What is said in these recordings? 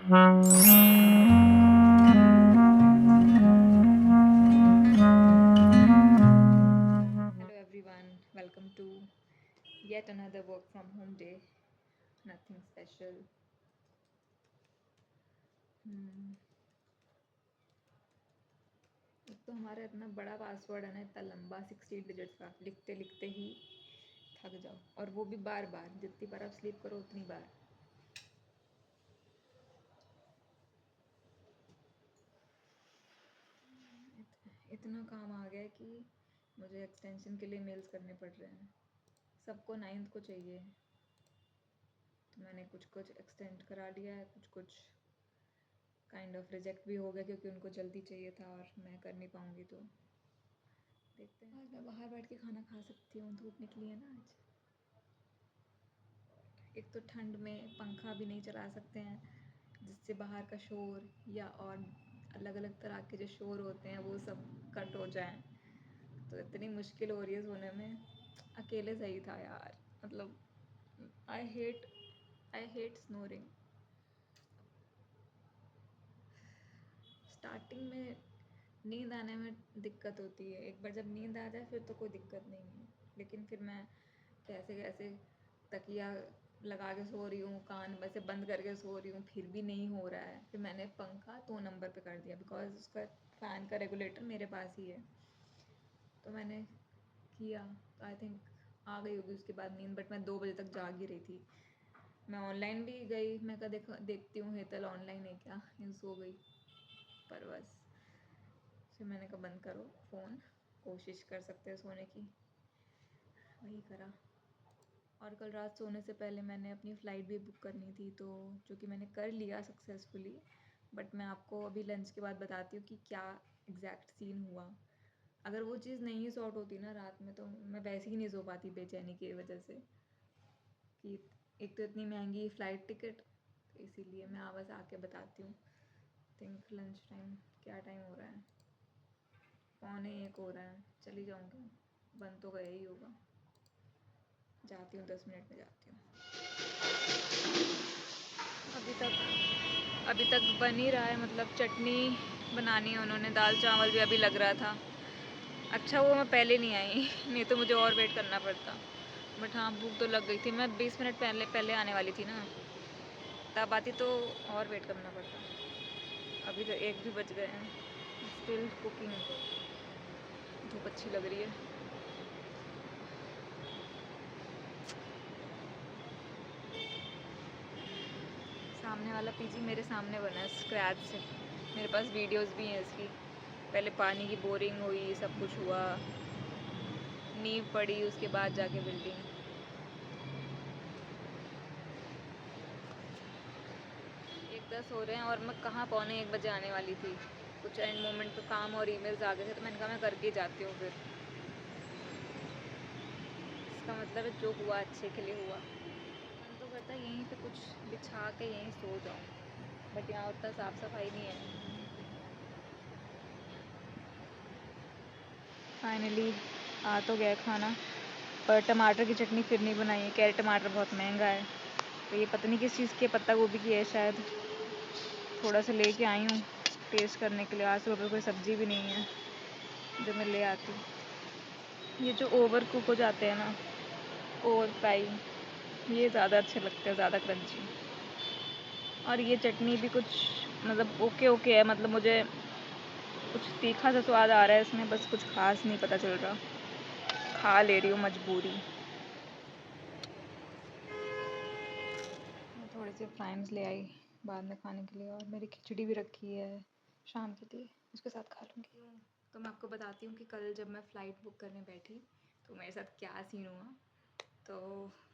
Hello everyone, welcome to yet another work from home day. Nothing special. Hmm. एक तो हमारा इतना बड़ा पासवर्ड है ना, इतना लंबा 16 डिजिट्स का, लिखते लिखते ही थक जाओ। और वो भी बार बार, जितनी बार आप स्लीप करो उतनी बार। इतना काम आ गया है कि मुझे एक्सटेंशन के लिए मेल्स करने पड़ रहे हैं। सबको 9th को चाहिए, तो मैंने कुछ कुछ एक्सटेंड करा लिया है, कुछ कुछ काइंड ऑफ रिजेक्ट भी हो गया क्योंकि उनको जल्दी चाहिए था और मैं कर नहीं पाऊँगी। तो देखते हैं। आज मैं बाहर बैठ के खाना खा सकती हूँ, धूप निकली है ना आज। एक तो ठंड में पंखा भी नहीं चला सकते हैं, जिससे बाहर का शोर या और अलग अलग तरह के जो शोर होते हैं वो सब कट हो जाएं। तो इतनी मुश्किल हो रही है सोने में। अकेले सही था यार, मतलब आई हेट स्नोरिंग। स्टार्टिंग में नींद आने में दिक्कत होती है, एक बार जब नींद आ जाए फिर तो कोई दिक्कत नहीं है। लेकिन फिर मैं कैसे कैसे तकिया लगा के सो रही हूँ, कान वैसे बंद करके सो रही हूँ, फिर भी नहीं हो रहा है। फिर मैंने पंखा 2 नंबर पे कर दिया, बिकॉज उसका फ़ैन का रेगुलेटर मेरे पास ही है। तो मैंने किया, तो आई थिंक आ गई होगी उसके बाद नींद। बट मैं 2 बजे तक जाग ही रही थी। मैं ऑनलाइन भी गई, मैं कहा देखती हूँ हेतल ऑनलाइन है क्या, इन सो गई। पर बस फिर मैंने कहा बंद करो फ़ोन, कोशिश कर सकते हैं सोने की। वही करा। और कल रात सोने से पहले मैंने अपनी फ़्लाइट भी बुक करनी थी, तो जो कि मैंने कर लिया सक्सेसफुली। बट मैं आपको अभी लंच के बाद बताती हूँ कि क्या एग्जैक्ट सीन हुआ। अगर वो चीज़ नहीं सॉर्ट होती ना रात में, तो मैं वैसे ही नहीं सो पाती बेचैनी की वजह से। कि एक तो इतनी महंगी फ़्लाइट टिकट, तो इसीलिए मैं बस आके बताती हूँ। थिंक लंच टाइम, क्या टाइम हो रहा है, 12:45 हो रहा है। चली जाऊँगी, बन तो गया ही होगा। जाती हूँ, 10 मिनट में जाती हूँ। अभी तक बन ही रहा है, मतलब चटनी बनानी है उन्होंने, दाल चावल भी अभी लग रहा था। अच्छा वो मैं पहले नहीं आई नहीं तो मुझे और वेट करना पड़ता। बट हाँ, भूख तो लग गई थी। मैं 20 मिनट पहले पहले आने वाली थी ना, तब आती तो और वेट करना पड़ता। अभी तो 1 भी बज गए हैं। Still cooking. धूप अच्छी लग रही है। सामने वाला पीजी मेरे सामने बना है स्क्रैच से। मेरे पास वीडियोस भी हैं इसकी। पहले पानी की बोरिंग हुई, सब कुछ हुआ, नींव पड़ी, उसके बाद जाके बिल्डिंग। 1:10 हो रहे हैं और मैं कहाँ 12:45 आने वाली थी। कुछ एंड मोमेंट पे काम और ईमेल्स आ गए थे, तो मैंने कहा मैं करके जाती हूँ फिर। इसका मतलब है जो हुआ अच्छे के लिए हुआ। मन तो करता है यहीं पे कुछ बिछा के यहीं सो जाऊँ, बट यहाँ उतना साफ़ सफाई नहीं है। फाइनली आ तो गया खाना, पर टमाटर की चटनी फिर नहीं बनाई है। कह रहे टमाटर बहुत महंगा है, तो ये पता नहीं किस चीज़ की, पत्ता गोभी की है शायद। थोड़ा सा लेके आई हूँ टेस्ट करने के लिए। आज सुबह पे कोई सब्ज़ी भी नहीं है जो मैं ले आती। ये जो ओवर कुक हो जाते हैं ना, ओवर फ्राई, ये ज़्यादा अच्छे लगते हैं, ज़्यादा क्रंची। और ये चटनी भी कुछ मतलब ओके ओके है, मतलब मुझे कुछ तीखा सा स्वाद आ रहा है इसमें, बस कुछ खास नहीं पता चल रहा। खा ले रही हूँ मजबूरी। मैं थोड़े से फ्राइम्स ले आई बाद में खाने के लिए, और मेरी खिचड़ी भी रखी है शाम के लिए, उसके साथ खा लूँगी। तो मैं आपको बताती हूँ कि कल जब मैं फ़्लाइट बुक करने बैठी तो मेरे साथ क्या सीन हुआ। तो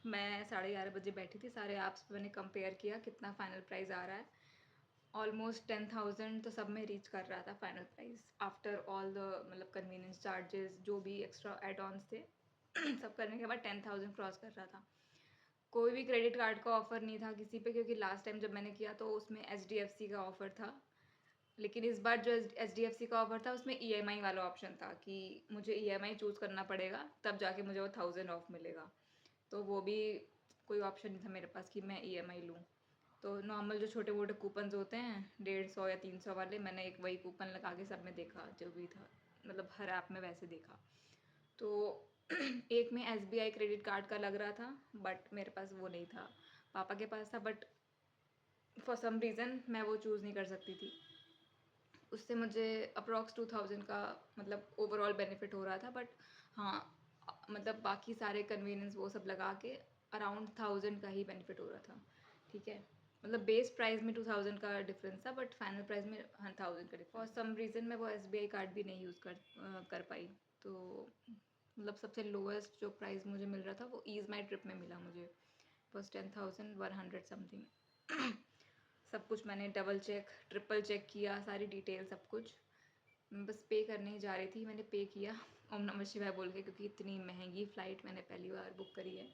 मैं 11:30 बजे बैठी थी। सारे ऐप्स पे मैंने कंपेयर किया कितना फ़ाइनल प्राइस आ रहा है। ऑलमोस्ट 10,000 तो सब में रीच कर रहा था final price, after all the मतलब कन्वीनियंस चार्जेस जो भी एक्स्ट्रा एड ऑन्स थे सब करने के बाद 10,000 क्रॉस कर रहा था। कोई भी क्रेडिट कार्ड का ऑफ़र नहीं था किसी पे, क्योंकि लास्ट टाइम जब मैंने किया तो उसमें HDFC का ऑफ़र था। लेकिन इस बार जो HDFC का ऑफ़र था उसमें EMI वाला ऑप्शन था कि मुझे EMI चूज़ करना पड़ेगा, तब जाके मुझे वो 1000 ऑफ मिलेगा। तो वो भी कोई ऑप्शन नहीं था मेरे पास कि मैं EMI लूँ। तो नॉर्मल जो छोटे मोटे कूपन्स होते हैं 150 या 300 वाले, मैंने एक वही कूपन लगा के सब में देखा जो भी था, मतलब हर ऐप में वैसे देखा। तो एक में SBI क्रेडिट कार्ड का लग रहा था, बट मेरे पास वो नहीं था, पापा के पास था, बट फॉर सम रीज़न मैं वो चूज़ नहीं कर सकती थी। उससे मुझे अप्रॉक्स 2000 का मतलब ओवरऑल बेनिफिट हो रहा था, बट हाँ मतलब बाकी सारे कन्वीनियंस वो सब लगा के अराउंड 1000 का ही बेनिफिट हो रहा था। ठीक है, मतलब बेस प्राइस में 2000 का डिफरेंस था, बट फाइनल प्राइस में 1000 का। फॉर सम रीज़न मैं वो SBI कार्ड भी नहीं यूज़ कर पाई। तो मतलब सबसे लोएस्ट जो प्राइस मुझे मिल रहा था वो ईज़ माई ट्रिप में मिला मुझे, बस 10,100 समथिंग। सब कुछ मैंने डबल चेक ट्रिपल चेक किया, सारी डिटेल सब कुछ। मैं बस पे करने ही जा रही थी, मैंने पे किया ओम नमः शिवाय बोल के, क्योंकि इतनी महंगी फ़्लाइट मैंने पहली बार बुक करी है।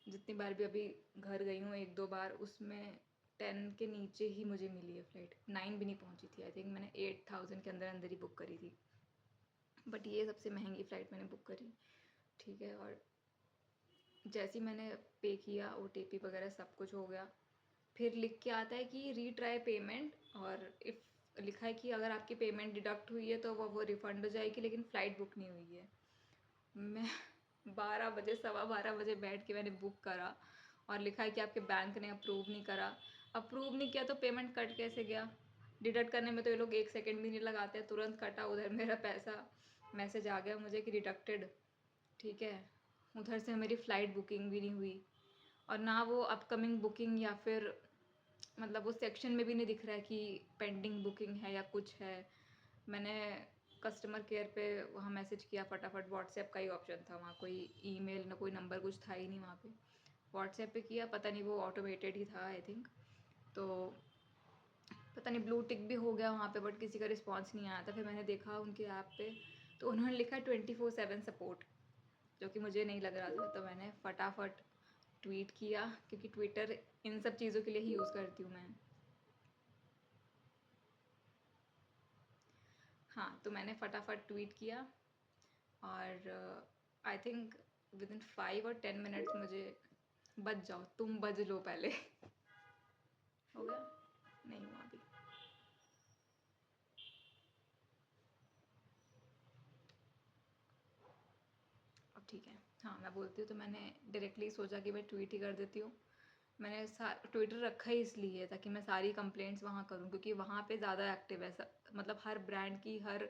जितनी बार भी अभी घर गई हूँ 1-2 बार, उसमें 10 के नीचे ही मुझे मिली है फ़्लाइट, 9 भी नहीं पहुँची थी। आई थिंक मैंने 8000 के अंदर अंदर ही बुक करी थी, बट ये सबसे महंगी फ़्लाइट मैंने बुक करी। ठीक है, और जैसे ही मैंने पे किया OTP वगैरह सब कुछ हो गया, फिर लिख के आता है कि रीट्राई पेमेंट, और इफ़ लिखा है कि अगर आपकी पेमेंट डिडक्ट हुई है तो वो रिफ़ंड हो जाएगी, लेकिन फ़्लाइट बुक नहीं हुई है। मैं 12 बजे 12:15 बजे बैठ के मैंने बुक करा, और लिखा है कि आपके बैंक ने अप्रूव नहीं करा। अप्रूव नहीं किया तो पेमेंट कट कैसे गया? डिडक्ट करने में तो ये लोग 1 सेकंड भी नहीं लगाते, तुरंत कटा, उधर मेरा पैसा मैसेज आ गया मुझे कि डिडक्टेड। ठीक है, उधर से मेरी फ़्लाइट बुकिंग भी नहीं हुई, और ना वो अपकमिंग बुकिंग या फिर मतलब वो सेक्शन में भी नहीं दिख रहा है कि पेंडिंग बुकिंग है या कुछ है। मैंने कस्टमर केयर पे वहाँ मैसेज किया फटाफट, व्हाट्सएप का ही ऑप्शन था वहाँ, कोई ईमेल ना कोई नंबर कुछ था ही नहीं वहाँ पे। व्हाट्सएप पे किया, पता नहीं वो ऑटोमेटेड ही था आई थिंक, तो पता नहीं ब्लू टिक भी हो गया वहाँ पे, बट किसी का रिस्पॉन्स नहीं आया था। फिर मैंने देखा उनके ऐप पे, तो उन्होंने लिखा 24/7 सपोर्ट, जो कि मुझे नहीं लग रहा था। तो मैंने फटाफट ट्वीट किया, क्योंकि ट्विटर इन सब चीज़ों के लिए ही यूज़ करती हूँ मैं। हाँ, तो मैंने फटाफट ट्वीट किया, और आई थिंक विद इन 5 और 10 मिनट्स मुझे, बच जाओ तुम, बज लो पहले। हो गया, नहीं हुआ अभी। अब ठीक है, हाँ मैं बोलती हूँ। तो मैंने डायरेक्टली सोचा कि मैं ट्वीट ही कर देती हूँ। मैंने ट्विटर रखा ही इसलिए ताकि मैं सारी कंप्लेंट्स वहाँ करूँ, क्योंकि वहाँ पे ज़्यादा एक्टिव है मतलब हर ब्रांड की, हर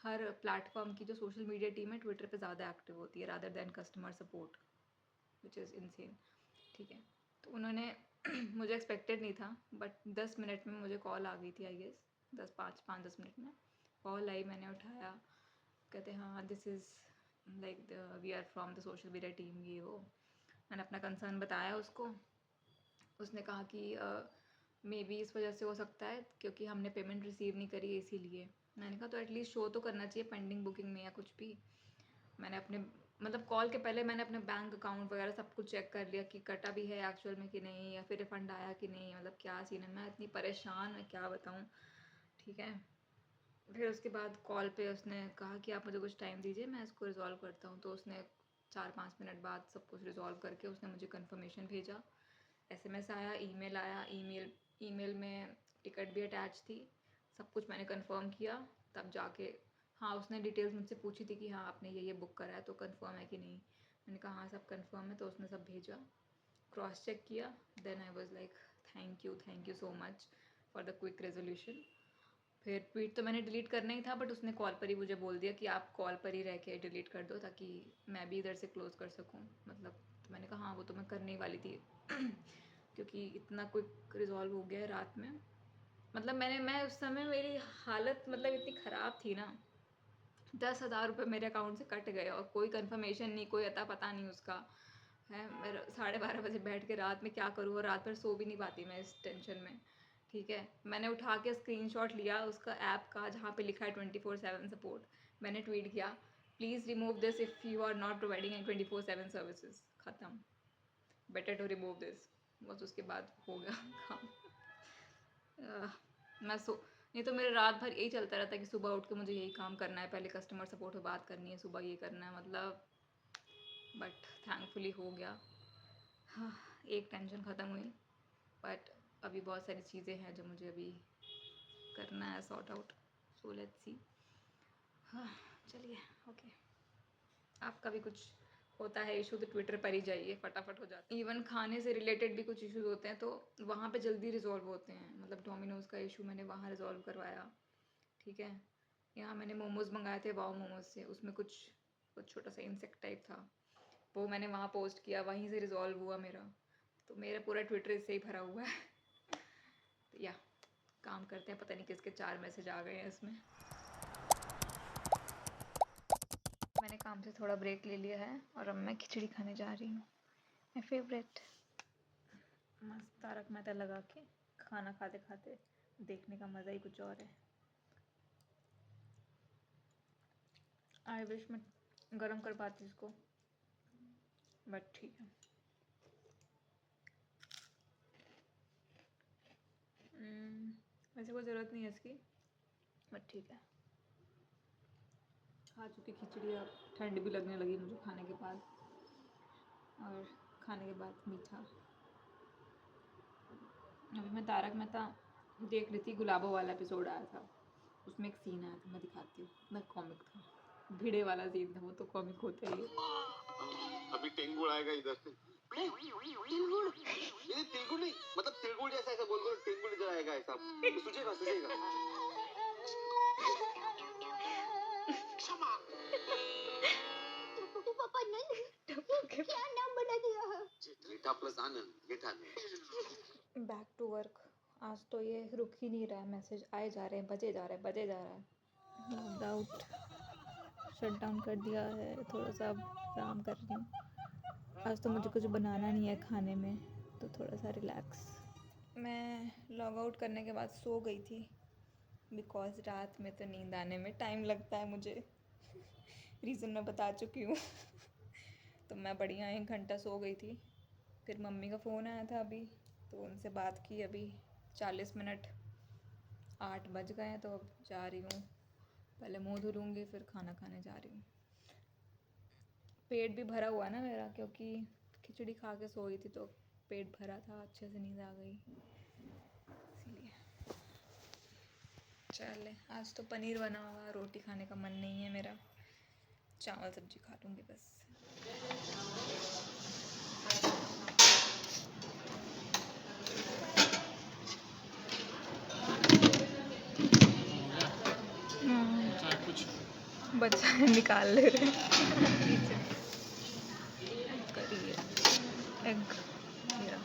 हर प्लेटफॉर्म की जो सोशल मीडिया टीम है ट्विटर पे ज़्यादा एक्टिव होती है rather than customer support, which is insane. ठीक है, तो उन्होंने मुझे एक्सपेक्टेड नहीं था, बट 10 मिनट में मुझे कॉल आ गई थी आई गेस, 5-10 मिनट में कॉल आई, मैंने उठाया। कहते हाँ this is like we are from the social media team, ये वो। मैंने अपना कंसर्न बताया उसको। उसने कहा कि मे बी इस वजह से हो सकता है क्योंकि हमने पेमेंट रिसीव नहीं करी है इसीलिए। मैंने कहा तो एटलीस्ट शो तो करना चाहिए पेंडिंग बुकिंग में या कुछ भी। मैंने अपने मतलब कॉल के पहले मैंने अपने बैंक अकाउंट वगैरह सब कुछ चेक कर लिया कि कटा भी है एक्चुअल में कि नहीं, या फिर रिफ़ंड आया कि नहीं, मतलब क्या सीन है। मैं इतनी परेशान, मैं क्या बताऊँ। ठीक है, फिर उसके बाद कॉल पे उसने कहा कि आप मुझे कुछ टाइम दीजिए, मैं इसको रिज़ॉल्व करता हूँ। तो उसने 4-5 मिनट बाद सब कुछ रिज़ॉल्व करके उसने मुझे कंफर्मेशन भेजा, SMS आया, ईमेल आया। ईमेल में टिकट भी अटैच थी। सब कुछ मैंने कंफर्म किया, तब जाके हाँ उसने डिटेल्स मुझसे पूछी थी कि हाँ आपने ये बुक करा है तो कंफर्म है कि नहीं। मैंने कहा हाँ सब कंफर्म है, तो उसने सब भेजा, क्रॉस चेक किया। Then I was like thank you so much for the quick resolution. फिर ट्वीट तो मैंने डिलीट करना ही था, बट उसने कॉल पर ही मुझे बोल दिया कि आप कॉल पर ही रह के डिलीट कर दो ताकि मैं भी इधर से क्लोज़ कर सकूँ, मतलब। तो मैंने कहा हाँ वो तो मैं करने ही वाली थी क्योंकि इतना क्विक रिजॉल्व हो गया है रात में। मतलब मैं उस समय मेरी हालत मतलब इतनी ख़राब थी ना, 10,000 रुपये मेरे अकाउंट से कट गए और कोई कंफर्मेशन नहीं, कोई अता पता नहीं उसका है। मैं 12:30 बजे बैठ के रात में क्या करूँ, और रात भर सो भी नहीं पाती मैं इस टेंशन में। ठीक है, मैंने उठा के स्क्रीनशॉट लिया उसका ऐप का जहाँ पे लिखा है 24/7 सपोर्ट। मैंने ट्वीट किया please remove this if you are not providing an 24/7 services, ख़त्म, बेटर टू रिमूव दिस। बस उसके बाद हो गया काम। मैं सो नहीं तो मेरे रात भर यही चलता रहता है कि सुबह उठ के मुझे यही काम करना है, पहले कस्टमर सपोर्ट पे बात करनी है, सुबह ये करना है, मतलब। बट थैंकफुली हो गया। हाँ, एक टेंशन ख़त्म हुई, बट अभी बहुत सारी चीज़ें हैं जो मुझे अभी करना है sort out, so let's see. हाँ चलिए ओके। आपका भी कुछ होता है इशू तो ट्विटर पर ही जाइए, फटाफट हो जाता है। इवन खाने से रिलेटेड भी कुछ इश्यूज होते हैं तो वहाँ पे जल्दी रिजॉल्व होते हैं। मतलब डोमिनोज़ का इशू मैंने वहाँ रिजॉल्व करवाया, ठीक है। यहाँ मैंने मोमोज़ मंगाए थे वाओ मोमोज़ से, उसमें कुछ छोटा सा इंसेक्ट टाइप था, वो मैंने वहाँ पोस्ट किया, वहीं से रिजॉल्व हुआ मेरा। तो मेरा पूरा ट्विटर इससे ही भरा हुआ है। तो या काम करते हैं, पता नहीं किसके 4 मैसेज आ गए हैं इसमें। मैंने काम से थोड़ा ब्रेक ले लिया है और अब मैं खिचड़ी खाने जा रही हूँ, माई फेवरेट। मस्त तारक मेहता लगा के खाना खाते खाते देखने का मज़ा ही कुछ और है। आई विश मैं गरम कर पाती इसको, बट ठीक है। वैसे कोई ज़रूरत नहीं है इसकी, बट ठीक है। खा चुकी खिचड़ी, अब ठंड भी लगने लगी मुझे खाने के बाद, और खाने के बाद मीठा। अभी मैं तारक मेहता देख रही थी, गुलाबों वाला एपिसोड आया था, उसमें एक सीन आया था, मैं दिखाती हूँ ना, कॉमिक था, भिड़े वाला सीन था, वो तो कॉमिक होता ही है। अभी टेंगुड़ आएगा इधर। तिलगुड़, ये तिलगुड़ नहीं, मतलब तिलगुड़ जैसा ऐसा बोल दो, टेंगुड़ इधर आएगा ऐसा, सुझेगा सुझेगा। क्षमा। टप्पू के पापा ने टप्पू के क्या नाम बना दिया है? जेठा प्लस आनंद, जेठा ने। Back to work. आज तो ये रुक ही नहीं रहा है, मैसेज आए जा रहे हैं, बजे जा रहा है। लॉग आउट शट डाउन कर दिया है, थोड़ा सा आराम कर रही हूँ। आज तो मुझे कुछ बनाना नहीं है खाने में, तो थोड़ा सा रिलैक्स। मैं लॉग आउट करने के बाद सो गई थी, बिकॉज रात में तो नींद आने में टाइम लगता है मुझे। रीज़न मैं बता चुकी हूँ। तो मैं बढ़िया 1 घंटा सो गई थी। फिर मम्मी का फ़ोन आया था अभी, तो उनसे बात की, अभी 40 मिनट 8 बज गए हैं, तो अब जा रही हूँ। पहले मुँह धुलूँगी, फिर खाना खाने जा रही हूँ। पेट भी भरा हुआ है ना मेरा, क्योंकि खिचड़ी खा के सोई थी तो पेट भरा था, अच्छे से नींद आ गई इसीलिए। चले, आज तो पनीर बना हुआ, रोटी खाने का मन नहीं है मेरा, चावल सब्जी खा लूँगी बस। कुछ बच्चा निकाल ले रहे करिए एग मेरा।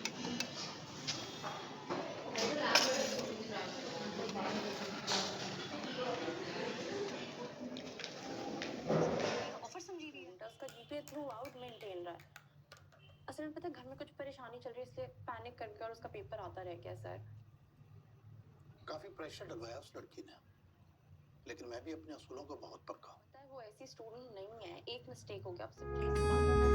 ऑफर समझी रही है, उसका जीपे थ्रू आउट मेंटेन रहा है। असल में पता है घर में कुछ परेशानी चल रही है, इसलिए पैनिक कर गया और उसका पेपर आता रह गया सर। काफी प्रेशर डलवाया उस लड़की ने, लेकिन मैं भी अपने असूलों को बहुत पक्का हूँ। पता है वो ऐसी स्टूडेंट नहीं है, एक मिस्टेक हो गया, आपसे प्लीज